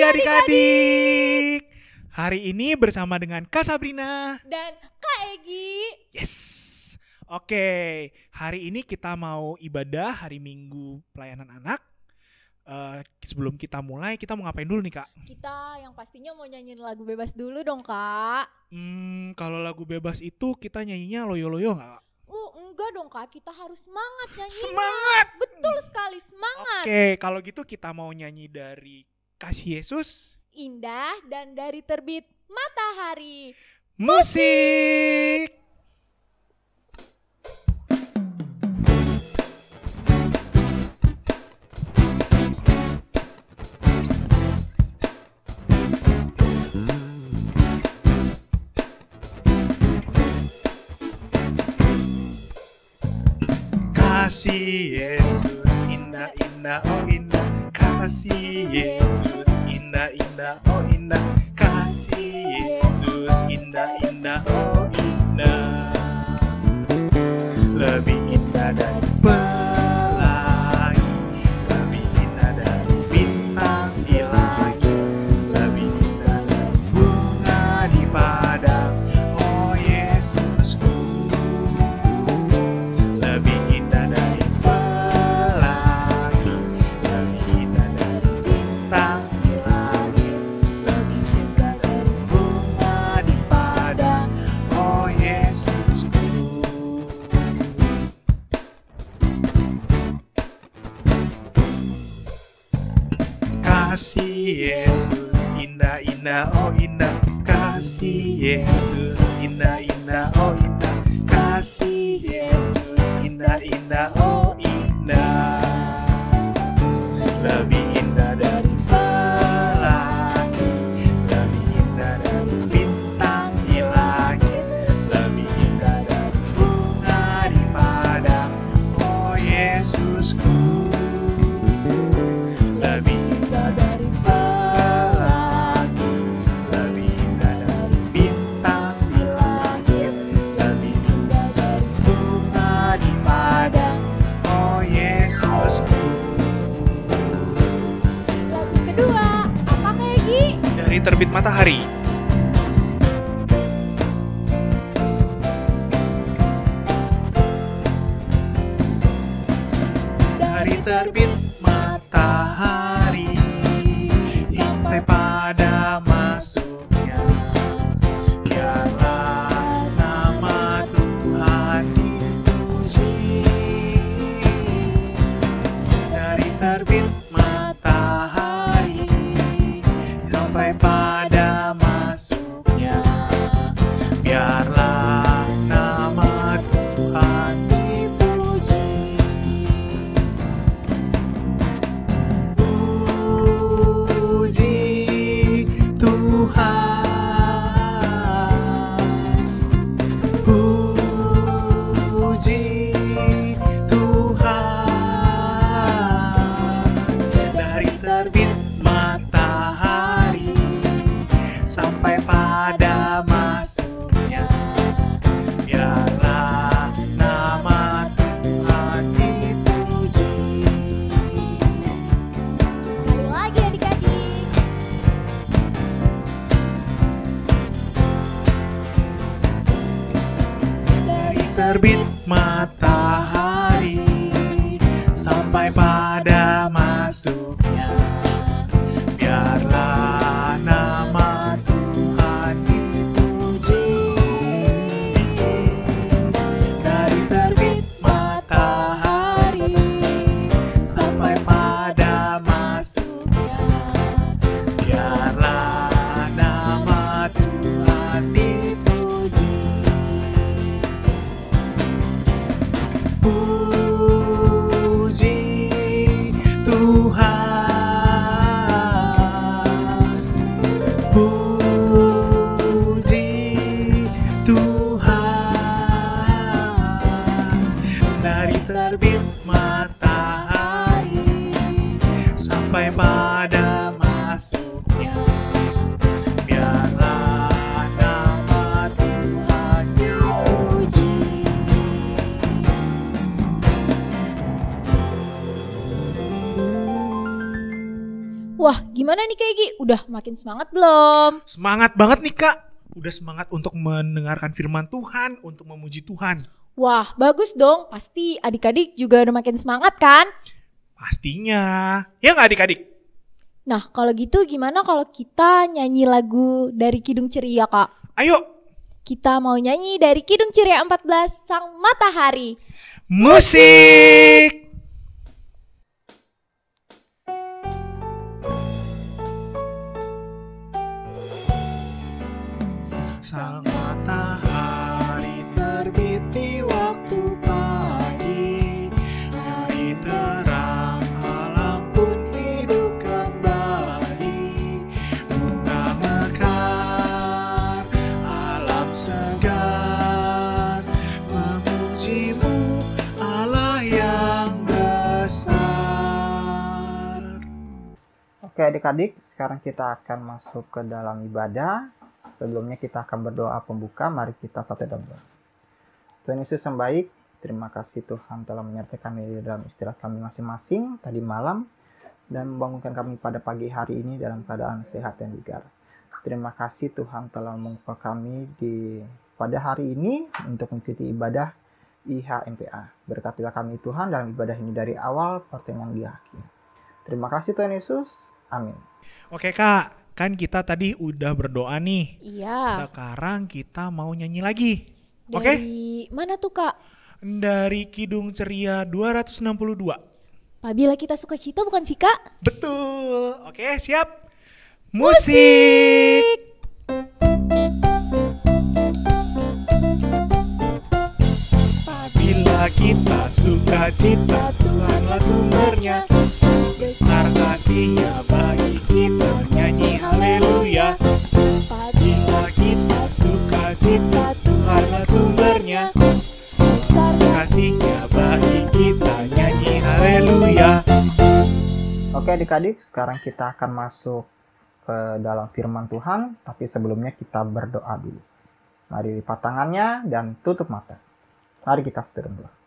adik-adik. Hari ini bersama dengan Kak Sabrina dan Kak Egi. Yes. Oke, hari ini kita mau ibadah hari Minggu pelayanan anak. Sebelum kita mulai, kita mau ngapain dulu nih Kak? Kita yang pastinya mau nyanyiin lagu bebas dulu dong Kak. Kalau lagu bebas itu kita nyanyinya loyo-loyo gak? Enggak dong Kak, kita harus semangat nyanyinya. Semangat! Betul sekali, semangat. Oke, kalau gitu kita mau nyanyi dari Kasih Yesus. Indah dan dari terbit matahari. Musik! Kasih Yesus indah-indah, oh indah. Kasih Yesus indah-indah, oh indah. Kasih Yesus indah-indah, oh indah. Lebih indah dari pelangi, lebih indah dari bintang di langit, lebih indah dari bunga di padang, oh Yesusku. Lebih indah dari pelangi, lebih indah dari bintang di langit, lebih indah dari bunga di padang, oh Yesusku. Kasih Yesus indah-indah, oh indah. Kasih Yesus indah-indah, oh indah. Kasih Yesus indah-indah, oh indah. Lebih indah dari pelangi, lebih indah dari bintang di langit, lebih indah dari bunga di padang, oh Yesusku. Lebih indah dari pelangi, lebih indah dari bintang di langit, lebih indah dari bunga di padang, oh Yesusku. Lagu kedua, apa Kak Egi? Dari terbit matahari. Dari terbit matahari sampai pada masuknya, biarlah nama Tuhan dipuji. Dari terbit matahari sampai pada masuknya, biarlah nama Tuhan dipuji. Puji Tuhan, puji Tuhan. Dari terbit matahari sampai pada masuknya, biarlah nama Tuhan dipuji. Sekali lagi adik-adik. Dari terbit matahari sampai pada masuknya, biarlah nama Tuhan dipuji. Dari terbit matahari sampai pada masuknya, biarlah nama Tuhan dipuji. Wah, gimana nih Kak Egi? Udah makin semangat belum? Semangat banget nih Kak. Udah semangat untuk mendengarkan firman Tuhan, untuk memuji Tuhan. Wah, bagus dong. Pasti adik-adik juga udah makin semangat kan? Pastinya. Ya nggak adik-adik? Nah, kalau gitu gimana kalau kita nyanyi lagu dari Kidung Ceria, Kak? Ayo, Kita mau nyanyi dari Kidung Ceria 14, Sang Matahari. musik! Sang matahari terbit di waktu pagi, dari terang alam pun hidup kembali. Bunga mekar, alam segar, memujimu Allah yang besar. Oke adik-adik, sekarang kita akan masuk ke dalam ibadah. Sebelumnya kita akan berdoa pembuka, mari kita satu doa. Tuhan Yesus yang baik, terima kasih Tuhan telah menyertai kami di dalam istirahat kami masing-masing tadi malam dan membangunkan kami pada pagi hari ini dalam keadaan sehat dan bugar. Terima kasih Tuhan telah mengumpulkan kami pada hari ini untuk mengikuti ibadah IHMPA. Berkatilah kami Tuhan dalam ibadah ini dari awal pertengahan di akhir. Terima kasih Tuhan Yesus. Amin. Oke Kak, kan kita tadi udah berdoa nih. Iya. Sekarang kita mau nyanyi lagi. Oke? Dari mana tuh, Kak? Dari Kidung Ceria 262. Apabila kita suka cita bukan sih, Kak? Betul. Oke, siap. Musik. Bila kita suka cita, Tuhanlah sumbernya. Besar kasih-Nya bagi kita, nyanyi haleluya. Bila kita suka cita, Tuhanlah sumbernya. Besar kasih-Nya bagi kita, nyanyi haleluya. Oke adik-adik, sekarang kita akan masuk ke dalam firman Tuhan, tapi sebelumnya kita berdoa dulu. Mari lipat tangannya dan tutup mata. Mari kita berdoa.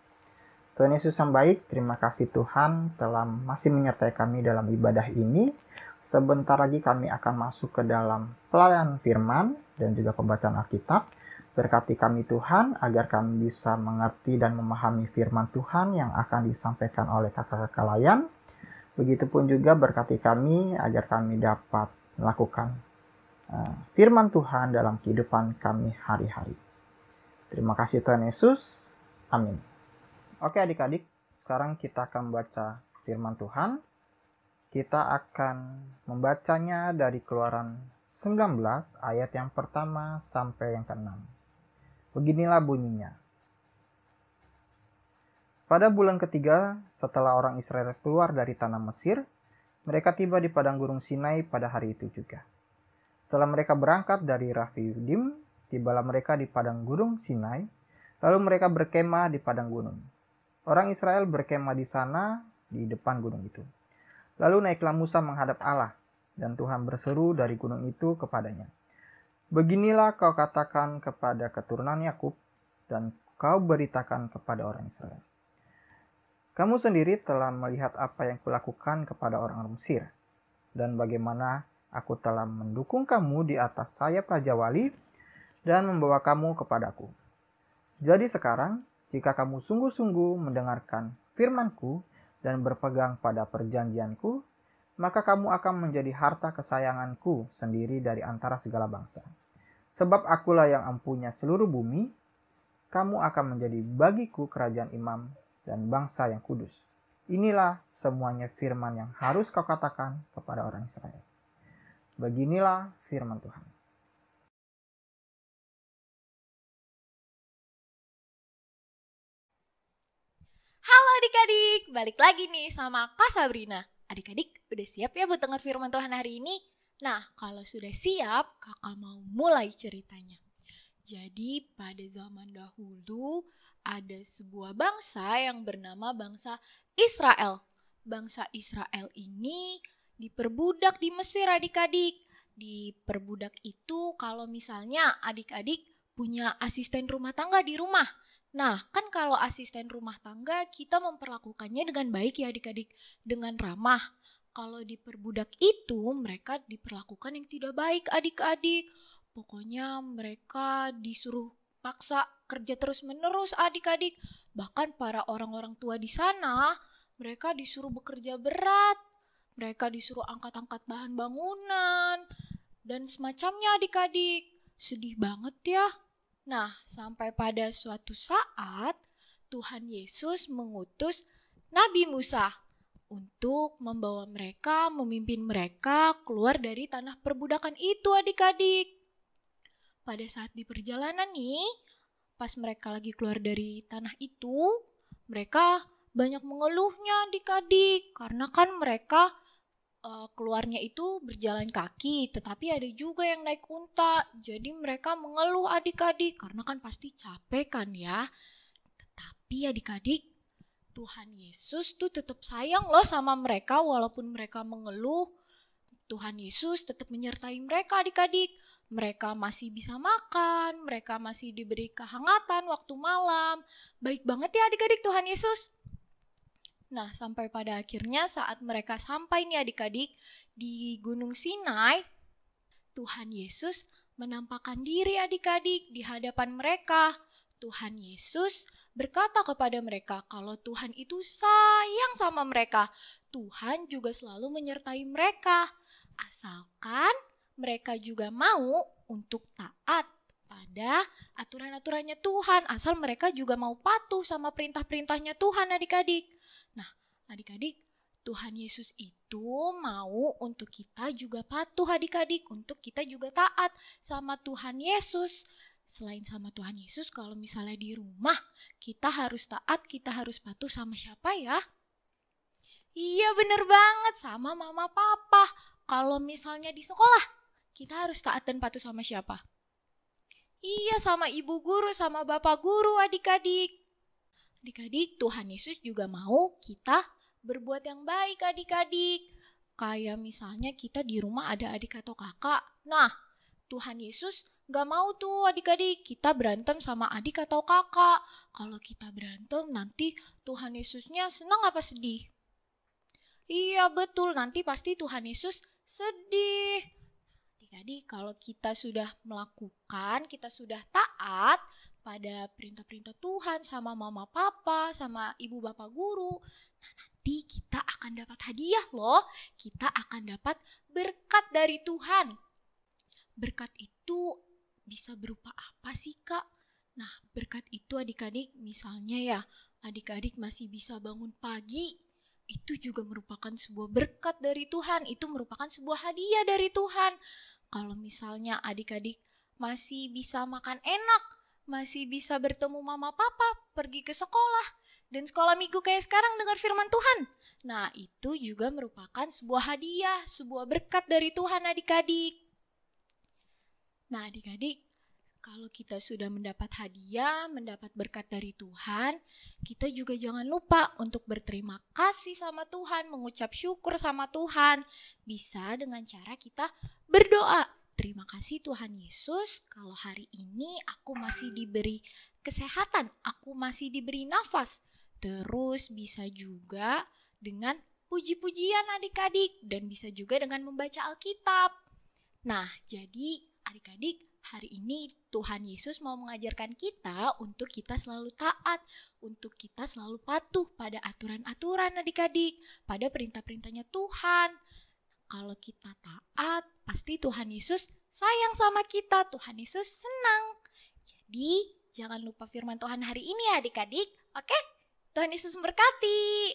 Tuhan Yesus yang baik, terima kasih Tuhan telah masih menyertai kami dalam ibadah ini. Sebentar lagi kami akan masuk ke dalam pelayanan firman dan juga pembacaan Alkitab. Berkati kami Tuhan agar kami bisa mengerti dan memahami firman Tuhan yang akan disampaikan oleh kakak-kakak layan. Begitupun juga berkati kami agar kami dapat melakukan firman Tuhan dalam kehidupan kami hari-hari. Terima kasih Tuhan Yesus. Amin. Oke adik-adik, sekarang kita akan membaca firman Tuhan. Kita akan membacanya dari Keluaran 19 ayat yang pertama sampai yang ke-6. Beginilah bunyinya. Pada bulan ketiga setelah orang Israel keluar dari tanah Mesir, mereka tiba di padang gunung Sinai pada hari itu juga. Setelah mereka berangkat dari Rafidim, tibalah mereka di padang gunung Sinai, lalu mereka berkemah di padang gunung. Orang Israel berkemah di sana, di depan gunung itu. Lalu naiklah Musa menghadap Allah, dan Tuhan berseru dari gunung itu kepadanya. Beginilah kau katakan kepada keturunan Yakub, dan kau beritakan kepada orang Israel. Kamu sendiri telah melihat apa yang kulakukan kepada orang Mesir, dan bagaimana aku telah mendukung kamu di atas sayap Raja Wali, dan membawa kamu kepadaku. Jadi sekarang, jika kamu sungguh-sungguh mendengarkan firman-Ku dan berpegang pada perjanjian-Ku, maka kamu akan menjadi harta kesayangan-Ku sendiri dari antara segala bangsa. Sebab akulah yang empunya seluruh bumi, kamu akan menjadi bagiku kerajaan imam dan bangsa yang kudus. Inilah semuanya firman yang harus kau katakan kepada orang Israel. Beginilah firman Tuhan. Halo adik-adik, balik lagi nih sama Kak Sabrina. Adik-adik udah siap ya buat dengar firman Tuhan hari ini? Nah, kalau sudah siap, kakak mau mulai ceritanya. Jadi pada zaman dahulu ada sebuah bangsa yang bernama bangsa Israel. Bangsa Israel ini diperbudak di Mesir adik-adik. Diperbudak itu kalau misalnya adik-adik punya asisten rumah tangga di rumah. Nah, kan kalau asisten rumah tangga kita memperlakukannya dengan baik ya adik-adik, dengan ramah. kalau diperbudak itu mereka diperlakukan yang tidak baik adik-adik. Pokoknya mereka disuruh paksa kerja terus-menerus adik-adik. Bahkan para orang-orang tua di sana, mereka disuruh bekerja berat. Mereka disuruh angkat-angkat bahan bangunan. Dan semacamnya adik-adik. Sedih banget ya. Nah, sampai pada suatu saat, Tuhan Yesus mengutus Nabi Musa untuk membawa mereka, memimpin mereka keluar dari tanah perbudakan itu adik-adik. Pada saat di perjalanan nih, pas mereka lagi keluar dari tanah itu, mereka banyak mengeluhnya adik-adik. Karena kan mereka keluarnya itu berjalan kaki, tetapi ada juga yang naik unta. Jadi mereka mengeluh adik-adik, karena kan pasti capek kan ya. Tetapi adik-adik, Tuhan Yesus tuh tetap sayang loh sama mereka walaupun mereka mengeluh. Tuhan Yesus tetap menyertai mereka adik-adik. Mereka masih bisa makan, mereka masih diberi kehangatan waktu malam. Baik banget ya adik-adik Tuhan Yesus. Nah, sampai pada akhirnya saat mereka sampai nih adik-adik di Gunung Sinai, Tuhan Yesus menampakkan diri adik-adik di hadapan mereka. Tuhan Yesus berkata kepada mereka kalau Tuhan itu sayang sama mereka. Tuhan juga selalu menyertai mereka. Asalkan mereka juga mau untuk taat pada aturan-aturannya Tuhan. Asal mereka juga mau patuh sama perintah-perintahnya Tuhan adik-adik. Nah, adik-adik, Tuhan Yesus itu mau untuk kita juga patuh adik-adik. Untuk kita juga taat sama Tuhan Yesus. Selain sama Tuhan Yesus, kalau misalnya di rumah, kita harus taat, kita harus patuh sama siapa ya? Iya bener banget, sama mama papa. Kalau misalnya di sekolah, kita harus taat dan patuh sama siapa? Iya, sama ibu guru, sama bapak guru adik-adik. Adik-adik, Tuhan Yesus juga mau kita berbuat yang baik adik-adik. Kayak misalnya kita di rumah ada adik atau kakak. Nah, Tuhan Yesus gak mau tuh adik-adik kita berantem sama adik atau kakak. Kalau kita berantem nanti Tuhan Yesusnya senang apa sedih? Iya betul, nanti pasti Tuhan Yesus sedih. Adik-adik kalau kita sudah melakukan, kita sudah taat pada perintah-perintah Tuhan sama mama papa, sama ibu bapak guru, nah nanti kita akan dapat hadiah loh. Kita akan dapat berkat dari Tuhan. Berkat itu bisa berupa apa sih Kak? Nah berkat itu adik-adik misalnya ya, adik-adik masih bisa bangun pagi. Itu juga merupakan sebuah berkat dari Tuhan. Itu merupakan sebuah hadiah dari Tuhan. Kalau misalnya adik-adik masih bisa makan enak, masih bisa bertemu mama papa, pergi ke sekolah, dan sekolah minggu kayak sekarang dengar firman Tuhan. Nah itu juga merupakan sebuah hadiah, sebuah berkat dari Tuhan adik-adik. Nah adik-adik, kalau kita sudah mendapat hadiah, mendapat berkat dari Tuhan, kita juga jangan lupa untuk berterima kasih sama Tuhan, mengucap syukur sama Tuhan. Bisa dengan cara kita berdoa. Terima kasih Tuhan Yesus, kalau hari ini aku masih diberi kesehatan, aku masih diberi nafas. Terus bisa juga dengan puji-pujian adik-adik, dan bisa juga dengan membaca Alkitab. Nah, jadi adik-adik, hari ini Tuhan Yesus mau mengajarkan kita untuk kita selalu taat, untuk kita selalu patuh pada aturan-aturan adik-adik, pada perintah-perintahnya Tuhan. Kalau kita taat, pasti Tuhan Yesus sayang sama kita, Tuhan Yesus senang. Jadi, jangan lupa firman Tuhan hari ini ya adik-adik, oke? Tuhan Yesus memberkati.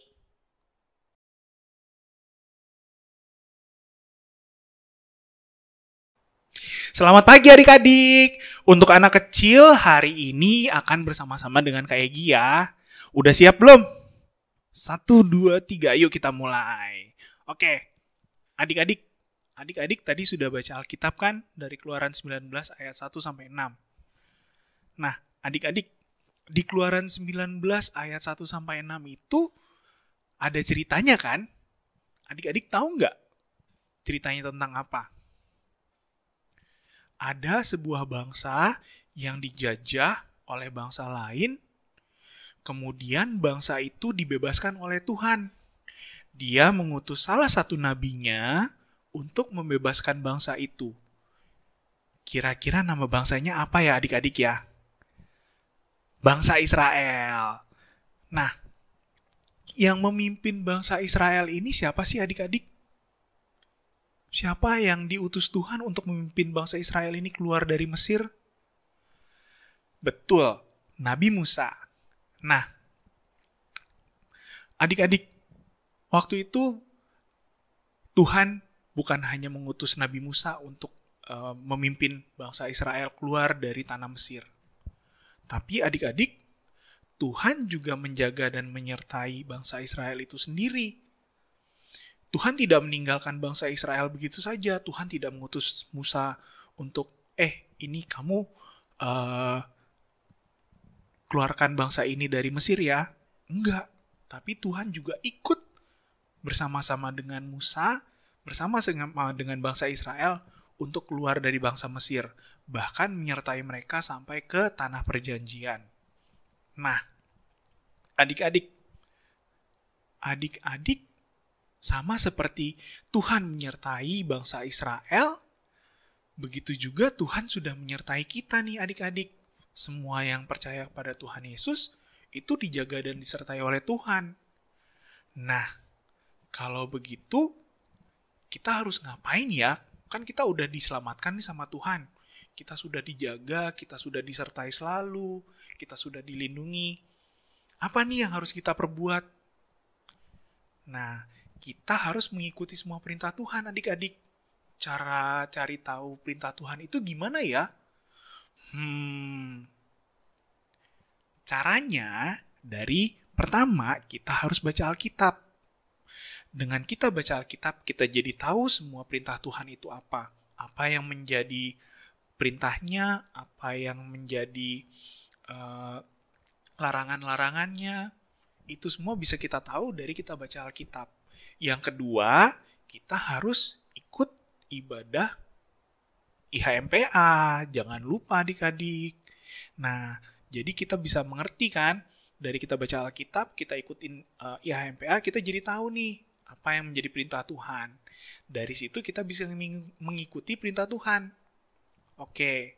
Selamat pagi adik-adik. Untuk anak kecil hari ini akan bersama-sama dengan Kak Egy ya. Udah siap belum? 1, 2, 3, yuk kita mulai. Oke, adik-adik tadi sudah baca Alkitab kan? Dari Keluaran 19 ayat 1 sampai 6. Nah, adik-adik, di Keluaran 19 ayat 1 sampai 6 itu ada ceritanya kan? Adik-adik tahu nggak ceritanya tentang apa? Ada sebuah bangsa yang dijajah oleh bangsa lain, kemudian bangsa itu dibebaskan oleh Tuhan. Dia mengutus salah satu nabinya untuk membebaskan bangsa itu. Kira-kira nama bangsanya apa ya adik-adik ya? Bangsa Israel. Nah, yang memimpin bangsa Israel ini siapa sih adik-adik? Siapa yang diutus Tuhan untuk memimpin bangsa Israel ini keluar dari Mesir? Betul, Nabi Musa. Nah, adik-adik, waktu itu Tuhan bukan hanya mengutus Nabi Musa untuk memimpin bangsa Israel keluar dari tanah Mesir. Tapi adik-adik, Tuhan juga menjaga dan menyertai bangsa Israel itu sendiri. Tuhan tidak meninggalkan bangsa Israel begitu saja. Tuhan tidak mengutus Musa untuk, ini kamu keluarkan bangsa ini dari Mesir ya. Enggak. Tapi Tuhan juga ikut bersama-sama dengan Musa, bersama-sama dengan bangsa Israel untuk keluar dari bangsa Mesir. Bahkan menyertai mereka sampai ke tanah perjanjian. Nah, adik-adik sama seperti Tuhan menyertai bangsa Israel, begitu juga Tuhan sudah menyertai kita nih adik-adik. Semua yang percaya kepada Tuhan Yesus itu dijaga dan disertai oleh Tuhan. Nah, kalau begitu kita harus ngapain ya? Kan kita udah diselamatkan nih sama Tuhan. Kita sudah dijaga, kita sudah disertai selalu, kita sudah dilindungi. Apa nih yang harus kita perbuat? Nah, kita harus mengikuti semua perintah Tuhan, adik-adik. Cara cari tahu perintah Tuhan itu gimana ya? Caranya dari pertama kita harus baca Alkitab. Dengan kita baca Alkitab, kita jadi tahu semua perintah Tuhan itu apa. Apa yang menjadi perintahnya, apa yang menjadi larangan-larangannya. Itu semua bisa kita tahu dari kita baca Alkitab. Yang kedua, kita harus ikut ibadah IHMPA. Jangan lupa adik-adik. Nah, jadi kita bisa mengerti kan, dari kita baca Alkitab, kita ikutin IHMPA, kita jadi tahu nih, apa yang menjadi perintah Tuhan. Dari situ kita bisa mengikuti perintah Tuhan. Oke,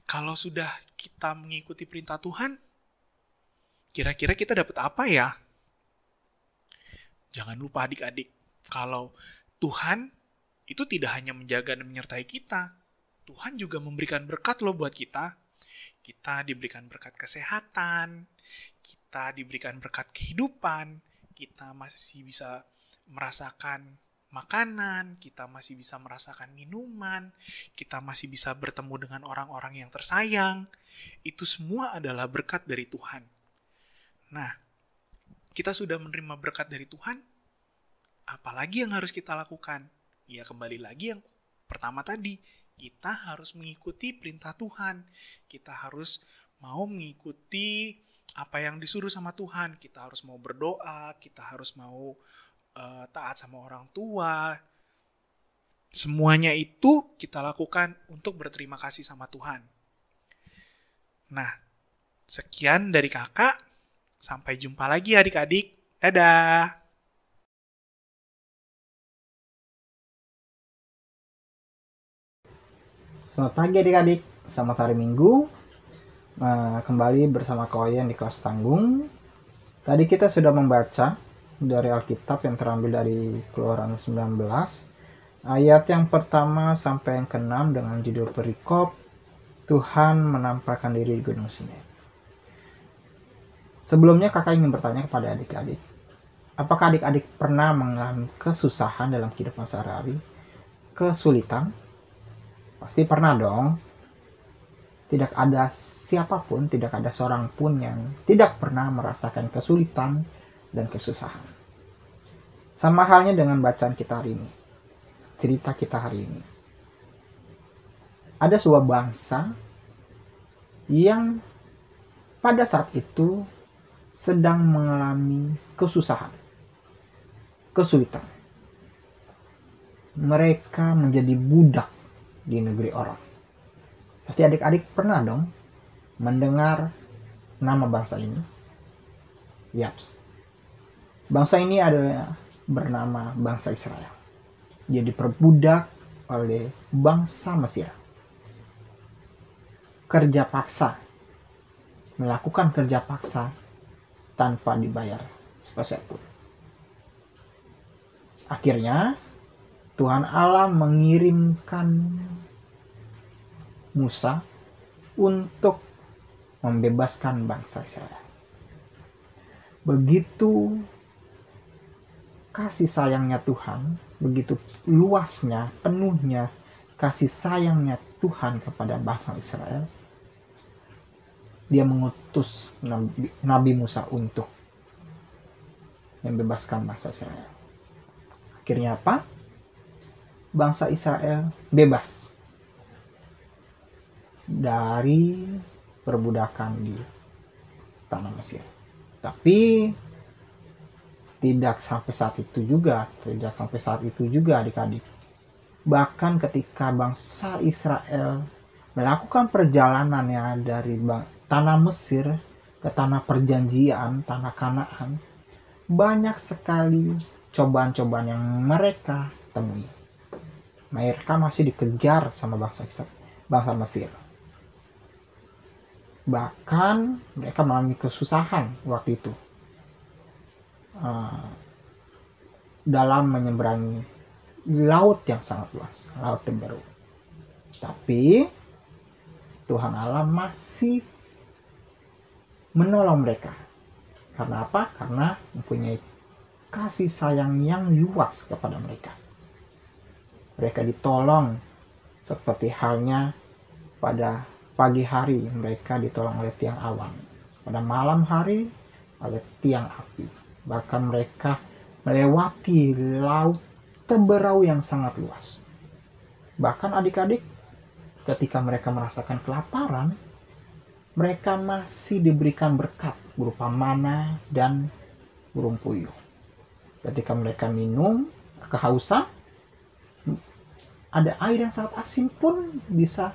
kalau sudah kita mengikuti perintah Tuhan, kira-kira kita dapat apa ya? Jangan lupa adik-adik, kalau Tuhan itu tidak hanya menjaga dan menyertai kita, Tuhan juga memberikan berkat loh buat kita. Kita diberikan berkat kesehatan, kita diberikan berkat kehidupan, kita masih bisa merasakan makanan, kita masih bisa merasakan minuman, kita masih bisa bertemu dengan orang-orang yang tersayang. Itu semua adalah berkat dari Tuhan. Nah, kita sudah menerima berkat dari Tuhan, apalagi yang harus kita lakukan? Ya kembali lagi yang pertama tadi, kita harus mengikuti perintah Tuhan. Kita harus mau mengikuti apa yang disuruh sama Tuhan. Kita harus mau berdoa, kita harus mau taat sama orang tua. Semuanya itu kita lakukan untuk berterima kasih sama Tuhan. Nah, sekian dari kakak. Sampai jumpa lagi adik-adik. Dadah! Selamat pagi adik-adik, selamat hari Minggu. Kembali bersama Koyen di kelas tanggung. Tadi kita sudah membaca dari Alkitab yang terambil dari Keluaran 19, ayat yang pertama sampai yang ke-6 dengan judul perikop Tuhan menampakkan diri di Gunung Sinai. Sebelumnya kakak ingin bertanya kepada adik-adik, apakah adik-adik pernah mengalami kesusahan dalam kehidupan sehari-hari? Kesulitan? Pasti pernah dong. Tidak ada siapapun, tidak ada seorang pun yang tidak pernah merasakan kesulitan dan kesusahan. Sama halnya dengan bacaan kita hari ini, cerita kita hari ini. Ada sebuah bangsa yang pada saat itu sedang mengalami kesusahan, kesulitan. Mereka menjadi budak di negeri orang. Pasti adik-adik pernah dong mendengar nama bangsa ini. Yaps. Bangsa ini adalah bernama bangsa Israel. Dia diperbudak oleh bangsa Mesir. Kerja paksa, melakukan kerja paksa tanpa dibayar sepeser pun. Akhirnya Tuhan Allah mengirimkan Musa untuk membebaskan bangsa Israel. Begitu kasih sayangnya Tuhan, begitu luasnya, penuhnya kasih sayangnya Tuhan kepada bangsa Israel, dia mengutus Nabi Musa untuk membebaskan bangsa Israel. Akhirnya apa? Bangsa Israel bebas dari perbudakan di tanah Mesir. Tapi tidak sampai saat itu juga adik-adik. Bahkan ketika bangsa Israel melakukan perjalanannya dari tanah Mesir ke tanah perjanjian, tanah Kanaan, banyak sekali cobaan-cobaan yang mereka temui. Mereka masih dikejar sama bangsa Mesir. Bahkan mereka mengalami kesusahan waktu itu dalam menyeberangi laut yang sangat luas, laut Teberu. Tapi Tuhan Allah masih menolong mereka. Karena apa? Karena mempunyai kasih sayang yang luas kepada mereka. Mereka ditolong seperti halnya pada pagi hari mereka ditolong oleh tiang awan. Pada malam hari oleh tiang api. Bahkan mereka melewati laut Teberau yang sangat luas. Bahkan adik-adik, ketika mereka merasakan kelaparan, mereka masih diberikan berkat berupa mana dan burung puyuh. Ketika mereka minum kehausan, ada air yang sangat asin pun bisa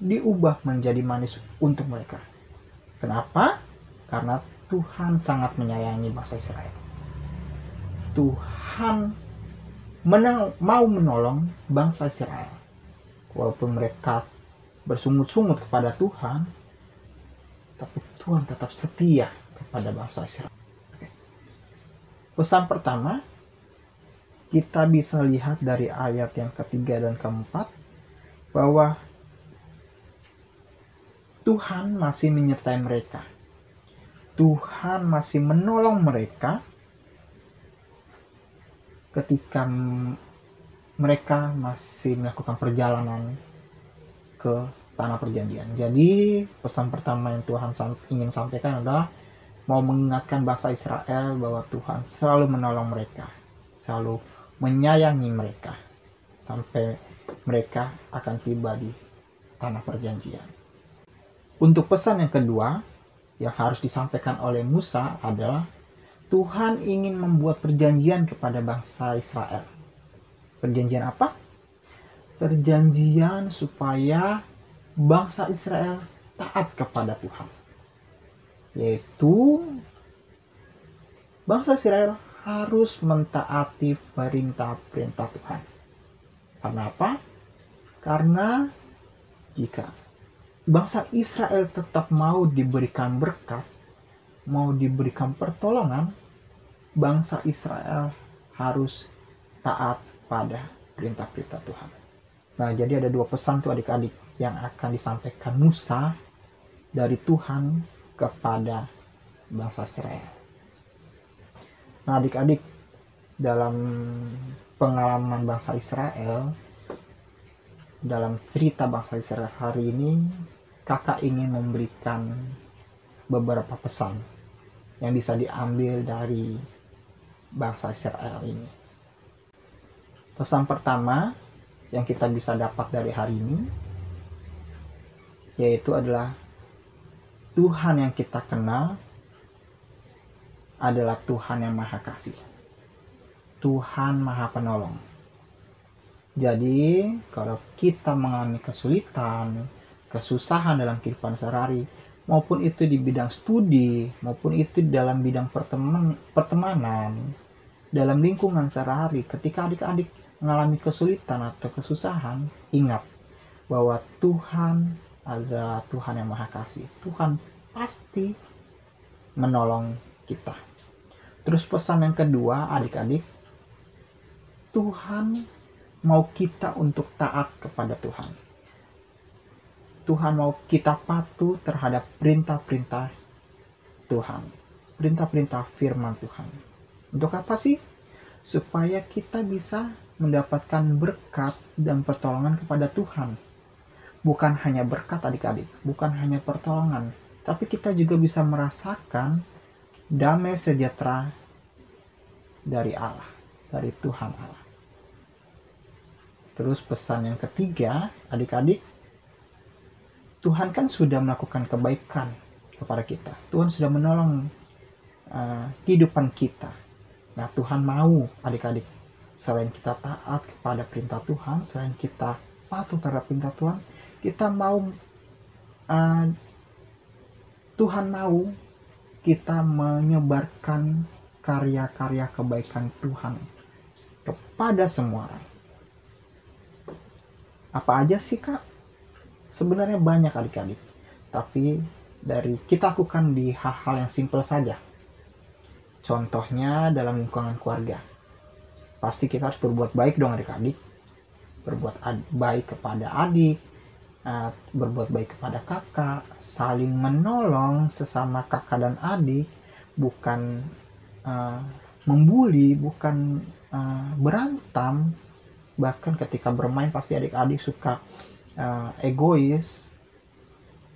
diubah menjadi manis untuk mereka. Kenapa? Karena Tuhan sangat menyayangi bangsa Israel. Tuhan mau menolong bangsa Israel. Walaupun mereka bersungut-sungut kepada Tuhan, tapi Tuhan tetap setia kepada bangsa Israel. Pesan pertama, kita bisa lihat dari ayat yang ketiga dan keempat, bahwa Tuhan masih menyertai mereka. Tuhan masih menolong mereka ketika mereka masih melakukan perjalanan ke tanah perjanjian. Jadi pesan pertama yang Tuhan ingin sampaikan adalah mau mengingatkan bangsa Israel bahwa Tuhan selalu menolong mereka, selalu menyayangi mereka sampai mereka akan tiba di tanah perjanjian. Untuk pesan yang kedua yang harus disampaikan oleh Musa adalah Tuhan ingin membuat perjanjian kepada bangsa Israel. Perjanjian apa? Perjanjian supaya bangsa Israel taat kepada Tuhan. Yaitu bangsa Israel harus mentaati perintah-perintah Tuhan. Karena apa? Karena jika bangsa Israel tetap mau diberikan berkat, mau diberikan pertolongan, bangsa Israel harus taat pada perintah-perintah Tuhan. Nah, jadi ada dua pesan tuh adik-adik yang akan disampaikan Musa dari Tuhan kepada bangsa Israel. Nah, adik-adik, dalam pengalaman bangsa Israel, dalam cerita bangsa Israel hari ini, kakak ingin memberikan beberapa pesan yang bisa diambil dari bangsa Israel ini. Pesan pertama yang kita bisa dapat dari hari ini yaitu adalah Tuhan yang kita kenal adalah Tuhan yang Maha Kasih. Tuhan Maha Penolong. Jadi, kalau kita mengalami kesulitan, kesusahan dalam kehidupan sehari-hari, maupun itu di bidang studi, maupun itu dalam bidang pertemanan, dalam lingkungan sehari-hari, ketika adik-adik mengalami kesulitan atau kesusahan, ingat bahwa Tuhan adalah Tuhan yang Maha Kasih. Tuhan pasti menolong kita. Terus pesan yang kedua, adik-adik, Tuhan mau kita untuk taat kepada Tuhan. Tuhan mau kita patuh terhadap perintah-perintah Tuhan. Perintah-perintah firman Tuhan. Untuk apa sih? Supaya kita bisa mendapatkan berkat dan pertolongan kepada Tuhan. Bukan hanya berkat adik-adik, bukan hanya pertolongan, tapi kita juga bisa merasakan damai sejahtera dari Allah, dari Tuhan Allah. Terus pesan yang ketiga, adik-adik, Tuhan kan sudah melakukan kebaikan kepada kita. Tuhan sudah menolong kehidupan kita. Nah, Tuhan mau adik-adik, selain kita taat kepada perintah Tuhan, selain kita patuh terhadap perintah Tuhan, kita mau Tuhan mau kita menyebarkan karya-karya kebaikan Tuhan kepada semua orang. Apa aja sih, Kak? Sebenarnya banyak adik-adik, tapi dari kita lakukan di hal-hal yang simpel saja. Contohnya dalam lingkungan keluarga. Pasti kita harus berbuat baik dong adik-adik. Berbuat baik kepada adik, berbuat baik kepada kakak, saling menolong sesama kakak dan adik, bukan membuli, bukan berantem. Bahkan ketika bermain pasti adik-adik suka egois.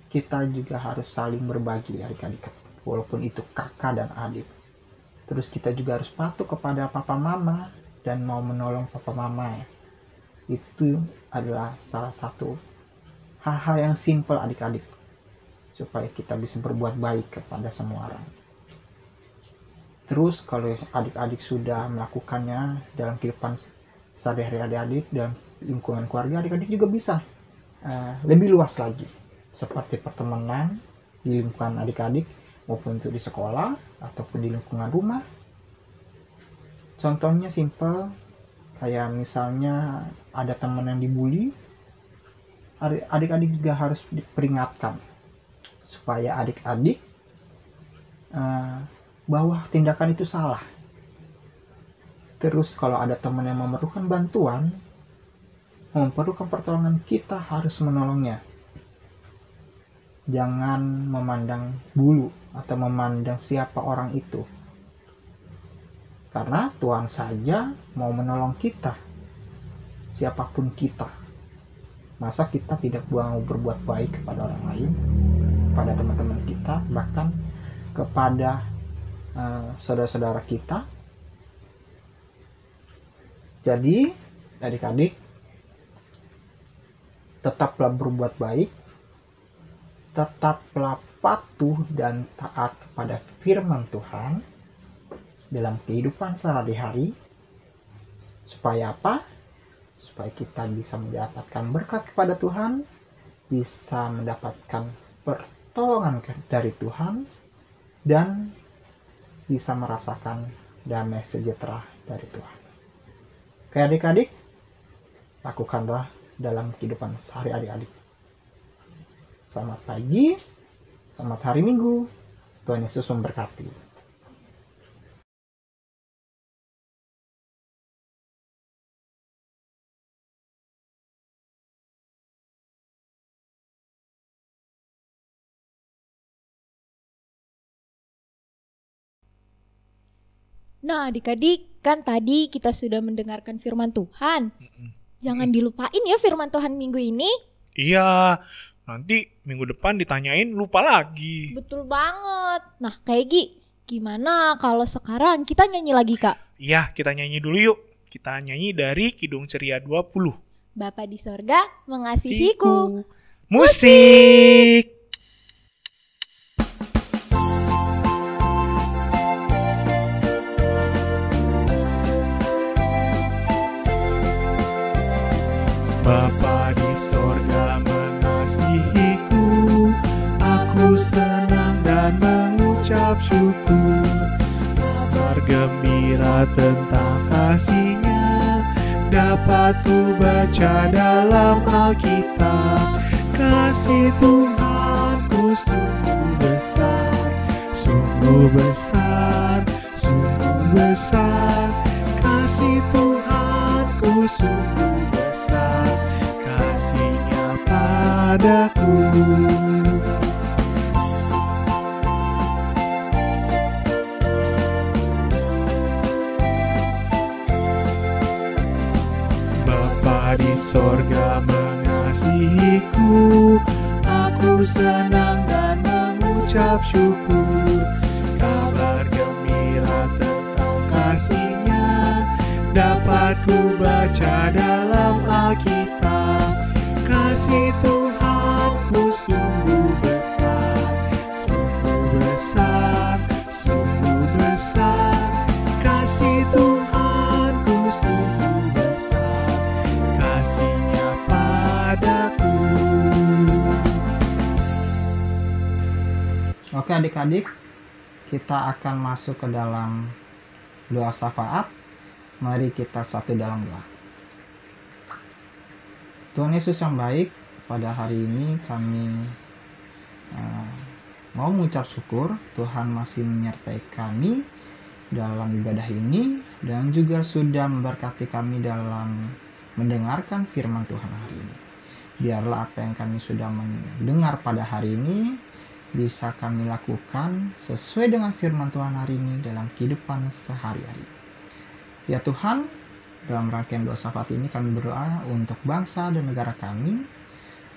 Kita juga harus saling berbagi adik-adik, walaupun itu kakak dan adik. Terus kita juga harus patuh kepada papa mama dan mau menolong papa mama ya. Itu adalah salah satu hal-hal yang simpel adik-adik, supaya kita bisa berbuat baik kepada semua orang. Terus kalau adik-adik sudah melakukannya dalam kehidupan sehari-hari adik-adik, dalam lingkungan keluarga, adik-adik juga bisa lebih luas lagi, seperti pertemanan di lingkungan adik-adik, maupun itu di sekolah ataupun di lingkungan rumah. Contohnya simple, kayak misalnya ada teman yang dibully, adik-adik juga harus diperingatkan supaya adik-adik bahwa tindakan itu salah. Terus kalau ada teman yang memerlukan bantuan, memerlukan pertolongan, kita harus menolongnya. Jangan memandang bulu atau memandang siapa orang itu. Karena Tuhan saja mau menolong kita, siapapun kita. Masa kita tidak mau berbuat baik kepada orang lain, kepada teman-teman kita, bahkan kepada saudara-saudara kita. Jadi, adik-adik, tetaplah berbuat baik, tetaplah patuh dan taat kepada firman Tuhan dalam kehidupan sehari-hari. Supaya apa? Supaya kita bisa mendapatkan berkat kepada Tuhan, bisa mendapatkan pertolongan dari Tuhan, dan bisa merasakan damai sejahtera dari Tuhan. Oke adik-adik, lakukanlah dalam kehidupan sehari-hari adik. Selamat pagi, selamat hari Minggu, Tuhan Yesus memberkati. Nah adik-adik, kan tadi kita sudah mendengarkan firman Tuhan. Jangan dilupain ya firman Tuhan minggu ini. Iya, nanti minggu depan ditanyain lupa lagi. Betul banget. Nah kayak gimana kalau sekarang kita nyanyi lagi Kak? Iya, kita nyanyi dulu yuk. Kita nyanyi dari Kidung Ceria 20. Bapa di sorga mengasihiku. Musik. Bapa di sorga mengasihiku, aku senang dan mengucap syukur. Bapa Kabar gembira tentang kasih-Nya dapat ku baca dalam Alkitab. Kasih Tuhanku sungguh besar, sungguh besar, sungguh besar. Kasih Tuhanku sungguh besar, kasih-Nya padaku. Bapa di sorga mengasihiku, aku senang dan mengucap syukur. Kabar gembira tentang kasih-Nya dapat ku baca dalam Alkitab. Kasih Tuhanku sungguh besar, sungguh besar, sungguh besar. Kasih Tuhanku sungguh besar, kasih-Nya padaku. Oke adik-adik, kita akan masuk ke dalam doa syafaat. Mari kita satu dalam doa. Tuhan Yesus yang baik, pada hari ini kami mau mengucap syukur Tuhan masih menyertai kami dalam ibadah ini dan juga sudah memberkati kami dalam mendengarkan firman Tuhan hari ini. Biarlah apa yang kami sudah mendengar pada hari ini bisa kami lakukan sesuai dengan firman Tuhan hari ini dalam kehidupan sehari-hari. Ya Tuhan, dalam rangkaian doa syafaat ini kami berdoa untuk bangsa dan negara kami.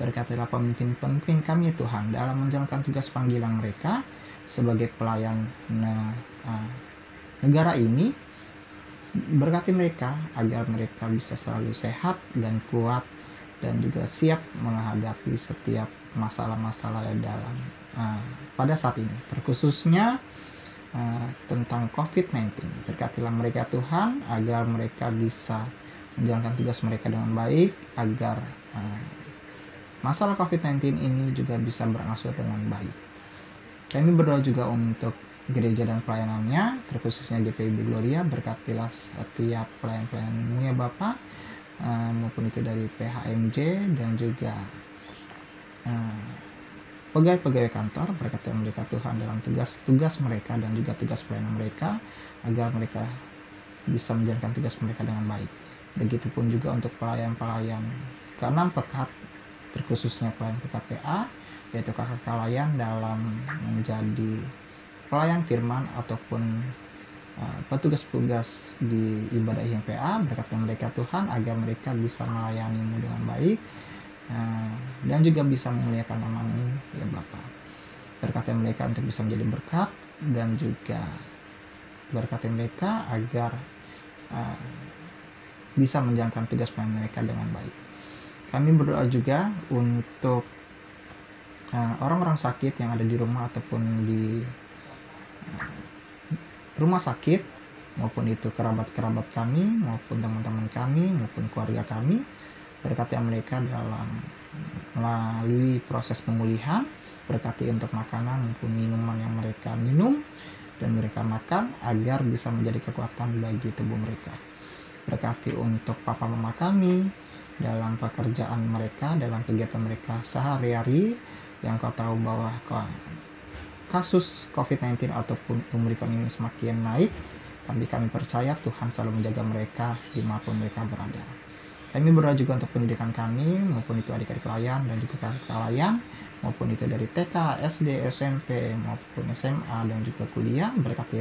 Berkatilah pemimpin-pemimpin kami ya Tuhan dalam menjalankan tugas panggilan mereka sebagai pelayan negara ini. Berkati mereka agar mereka bisa selalu sehat dan kuat dan juga siap menghadapi setiap masalah-masalah yang dalam pada saat ini, terkhususnya tentang COVID-19. Berkatilah mereka Tuhan agar mereka bisa menjalankan tugas mereka dengan baik, agar masalah COVID-19 ini juga bisa berangsur dengan baik. Kami berdoa juga untuk gereja dan pelayanannya, terkhususnya GPIB Gloria. Berkatilah setiap pelayan-pelayan-Mu ya Bapa, maupun itu dari PHMJ dan juga pegawai-pegawai kantor. Berkati mereka Tuhan dalam tugas-tugas mereka dan juga tugas pelayanan mereka, agar mereka bisa menjalankan tugas mereka dengan baik. Begitupun juga untuk pelayan-pelayan ke-6 pekat, terkhususnya pelayan PKPA, yaitu kakak layan dalam menjadi pelayan firman ataupun petugas-petugas di ibadah IMPA. Berkati mereka Tuhan agar mereka bisa melayani-Mu dengan baik dan juga bisa memuliakan nama-Mu ya Bapa. Berkati mereka untuk bisa menjadi berkat dan juga berkati mereka agar bisa menjalankan tugas pelayanan mereka dengan baik. Kami berdoa juga untuk orang-orang sakit yang ada di rumah ataupun di rumah sakit, maupun itu kerabat-kerabat kami, maupun teman-teman kami, maupun keluarga kami. Berkati mereka dalam melalui proses pemulihan. Berkati untuk makanan maupun minuman yang mereka minum dan mereka makan, agar bisa menjadi kekuatan bagi tubuh mereka. Berkati untuk papa mama kami dalam pekerjaan mereka, dalam kegiatan mereka sehari-hari, yang Kau tahu bahwa kasus COVID-19 ataupun Omikron ini semakin naik. Tapi kami percaya Tuhan selalu menjaga mereka dimanapun mereka berada. Kami berdoa juga untuk pendidikan kami, maupun itu adik-adik layan dan juga kakak layan, maupun itu dari TK, SD, SMP, maupun SMA dan juga kuliah. Berkati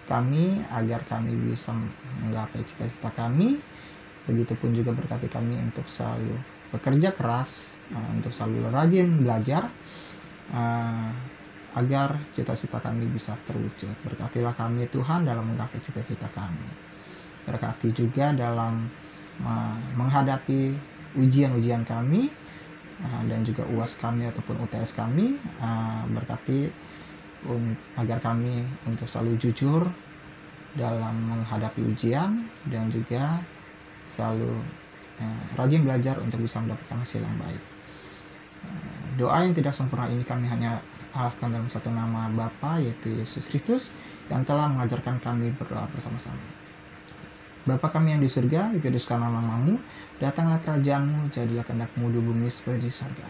kami agar kami bisa menggapai cita-cita kami. Begitupun juga berkati kami untuk selalu bekerja keras, untuk selalu rajin belajar, agar cita-cita kami bisa terwujud. Berkatilah kami Tuhan dalam menggapai cita-cita kami. Berkati juga dalam menghadapi ujian-ujian kami dan juga UAS kami ataupun UTS kami. Berkati agar kami untuk selalu jujur dalam menghadapi ujian dan juga selalu rajin belajar untuk bisa mendapatkan hasil yang baik. Doa yang tidak sempurna ini kami hanya alaskan dalam satu nama Bapa, yaitu Yesus Kristus, yang telah mengajarkan kami berdoa bersama-sama. Bapa kami yang di surga, dikuduskan namamu, datanglah kerajaanmu, jadilah kehendak-mu di bumi seperti di surga.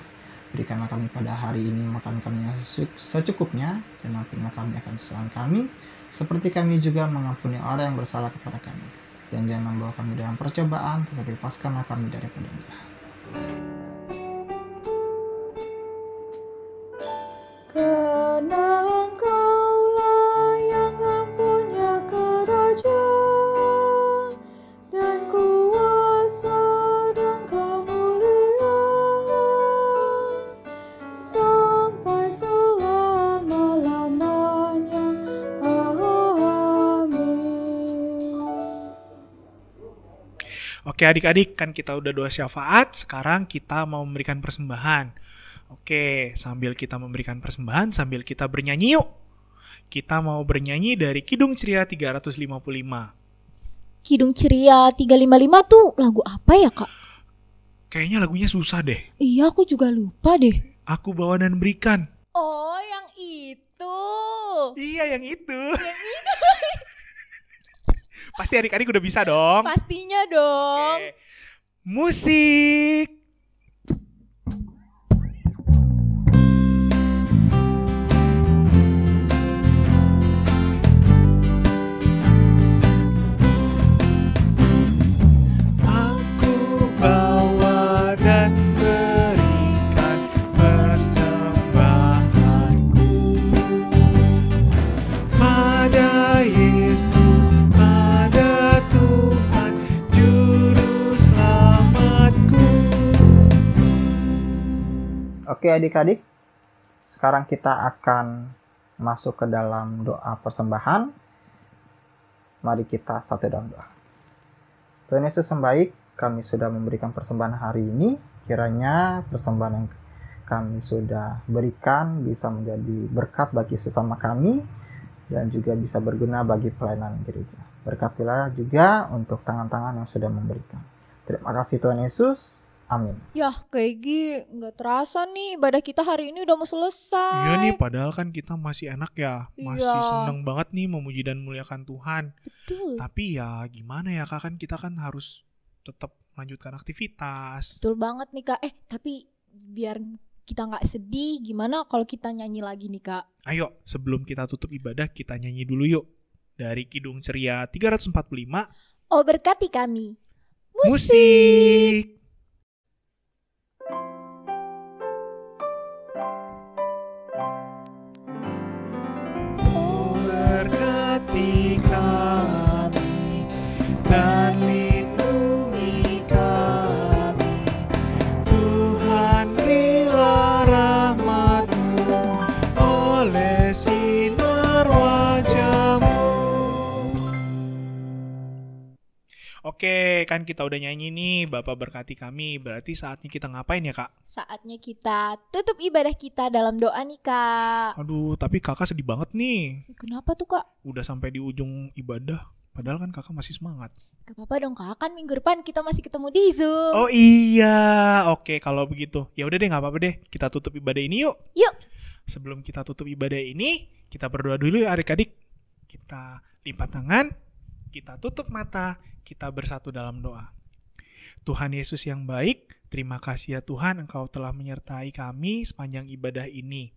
Berikanlah kami pada hari ini makan kami yang secukupnya, dan ampunilah kami akan kesalahan kami, seperti kami juga mengampuni orang yang bersalah kepada kami. Dan jangan membawa kami dalam percobaan, tetapi lepaskanlah kami daripada yang jahat. Karena Engkaulah yang mempunyai kerajaan dan kuasa dan kemuliaan sampai selama-lamanya. Amin. Oke adik-adik, kan kita udah doa syafaat, sekarang kita mau memberikan persembahan. Oke, sambil kita memberikan persembahan, sambil kita bernyanyi yuk. Kita mau bernyanyi dari Kidung Ceria 355. Kidung Ceria 355 tuh lagu apa ya, Kak? Kayaknya lagunya susah deh. Iya, aku juga lupa deh. Aku bawa dan berikan. Oh, yang itu. Iya, yang itu. Pasti adik-adik udah bisa dong. Pastinya dong. Oke. Musik. Aku bawa dan berikan persembahanku pada Yesus, pada Tuhan Juru Selamatku. Oke adik-adik, sekarang kita akan masuk ke dalam doa persembahan. Mari kita satu dalam doa. Tuhan Yesus yang baik, kami sudah memberikan persembahan hari ini. Kiranya persembahan yang kami sudah berikan bisa menjadi berkat bagi sesama kami dan juga bisa berguna bagi pelayanan gereja. Berkatilah juga untuk tangan-tangan yang sudah memberikan. Terima kasih Tuhan Yesus. Amin. Yah, kayak nggak terasa nih ibadah kita hari ini udah mau selesai. Iya nih, padahal kan kita masih enak ya. Masih Iya. seneng banget nih memuji dan memuliakan Tuhan. Betul. Tapi ya gimana ya Kak, kan kita kan harus tetap melanjutkan aktivitas. Betul banget nih, Kak. Tapi biar kita nggak sedih, gimana kalau kita nyanyi lagi nih, Kak? Ayo, sebelum kita tutup ibadah, kita nyanyi dulu yuk. Dari Kidung Ceria 345. Oh, berkati kami. Musik. Oh, berkati kami dan lindungi kami, Tuhan, berilah rahmat-Mu oleh sinar wajah-Mu. Oke, kan kita udah nyanyi nih, Bapak berkati kami. Berarti saatnya kita ngapain ya, Kak? Saatnya kita tutup ibadah kita dalam doa nih, Kak. Aduh, tapi Kakak sedih banget nih. Kenapa tuh, Kak? Udah sampai di ujung ibadah. Padahal kan Kakak masih semangat. Gak apa-apa dong, Kak. Kan minggu depan kita masih ketemu di Zoom. Oh iya, oke kalau begitu. Ya udah deh, nggak apa-apa deh. Kita tutup ibadah ini yuk. Yuk. Sebelum kita tutup ibadah ini, kita berdoa dulu ya adik-adik. Kita lipat tangan, kita tutup mata, kita bersatu dalam doa. Tuhan Yesus yang baik, terima kasih ya Tuhan, Engkau telah menyertai kami sepanjang ibadah ini.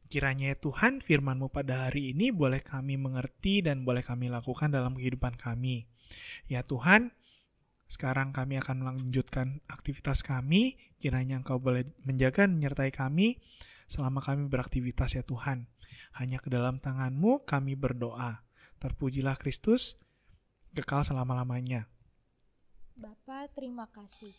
Kiranya ya Tuhan, firman-Mu pada hari ini boleh kami mengerti dan boleh kami lakukan dalam kehidupan kami. Ya Tuhan, sekarang kami akan melanjutkan aktivitas kami. Kiranya Engkau boleh menjaga dan menyertai kami selama kami beraktivitas ya Tuhan. Hanya ke dalam tangan-Mu kami berdoa. Terpujilah Kristus, kekal selama-lamanya. Bapak, terima kasih.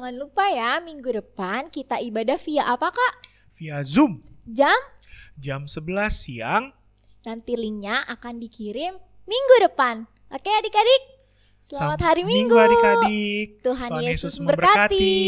jangan lupa ya, minggu depan kita ibadah via apa Kak? Via Zoom. Jam 11 siang. Nanti linknya akan dikirim minggu depan. Oke adik-adik? Selamat hari Minggu. Adik-adik. Tuhan Yesus memberkati.